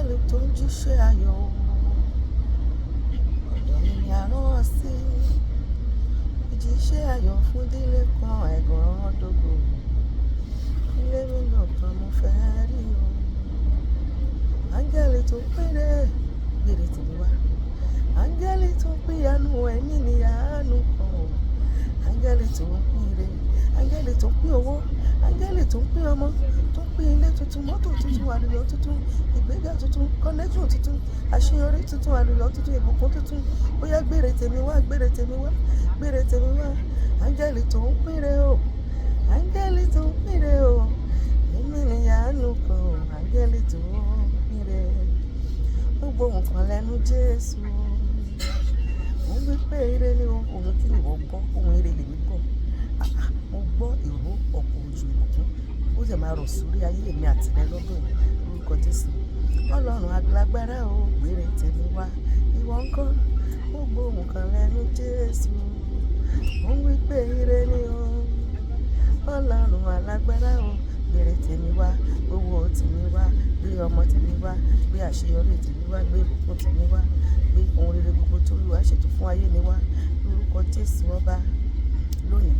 Áńgẹ́lì tó ń jíṣẹ́ ayọ̀ ọ̀dọ̀ mi ni a rán ọ sí. Jíṣẹ́ ayọ̀ fún ìdílé kan ẹ̀gbọ́n dógò. Ilé mi nìkan mo fẹ́ rí o. Áńgẹ́lì tó péré gbèrè tèmi wá. Áńgẹ́lì tó pín ìyanu ẹ̀mí ni àánú kan o. Áńgẹ́lì tó ń pín ire. Áńgẹ́lì tó ń pín owó. Áńgẹ́lì tó ń pín ọmọ. Tó ń pín ilé tuntun, mọ́tò tuntun, àlùyọ tuntun, ìgbéga tuntun, connection tuntun, àṣeyọrí tuntun, àlùyọ tuntun, ìbùkún tuntun. Ó yá gbèrè tèmi wá, gbèrè tèmi wá, gbèrè tèmi wá. Áńgẹ́lì tó ń pín ire o. Áńgẹ́lì tó ń pín ire o. Èmi ni àánú kan o. Áńgẹ́lì tó ń pín ire. Ó gbóhùn kan lẹ́nu Jésù. Mo wí pé ire ni ohun tí ìwọ gbọ́, ohun ire lèmi gbọ́. Mo gbọ́ ìró ọ̀pọ̀ òjò ìbùkún. Ó sì máa rọ̀ sórí ayé mi àti rẹ lọ́dún yìí lórúkọ Jésù. Ọlọ́run alágbára o, gbèrè tèmi wá. Ìwọ ńkọ́? Ó gbóhùn kan lẹ́nu Jésù. Mo wí pé ire ni o. Ọlọ́run alágbára o, gbèrè tèmi wá. Owó tèmi wá, gbé ọmọ tèmi wá, gbé àṣeyọrí tèmi wá, gbé ìbùkún tèmi wá, gbé ohun rere gbogbo tó Olúwa ṣètò fún ayé mi wá lórúkọ Jésù ọba. Lónìí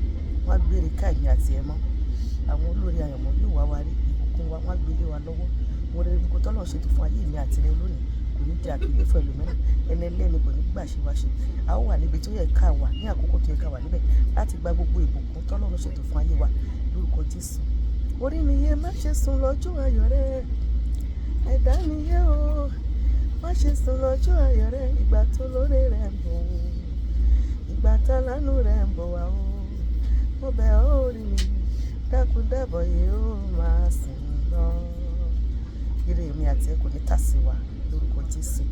wọ́n á gbére káyìí àti ẹ̀mọ́. Àwọn olórí àyànmọ́ yóò wá wa rí ìbùkún wa, wọ́n á gbélé wa lọ́wọ́. Ohun rere gbogbo tọ́lọ̀ ṣètò fún ayé mi àti rẹ lónìí kò ní di àgbélé fún ẹlòmíràn. Ẹni ẹlẹ́ni kò ní gbà ṣe wá ṣe. A ó wà níbi tó yẹ ká wà ní àkókò tó yẹ ká wà níbẹ̀ láti gba gbogbo ìbùkún tọ́lọ̀ ṣètò fún ayé wa lórúkọ Jésù. Orí mi yé má ṣe sùn lọ́jọ́ ayọ̀ rẹ. Ẹ̀dá mi yé o, má ṣe sùn lọ́jọ́ ayọ̀ rẹ. Ìgbà tó lóore rẹ̀ ń bọ̀ o, ìgbà tá lánú rẹ̀ ń bọ̀ wá o. Mo bẹ̀ ọ́ orí mi, dákun dábọ̀ yìí ó máa sùn lọ. Ire mi àti ẹ kò ní tà sí wa lórúkọ Jésù.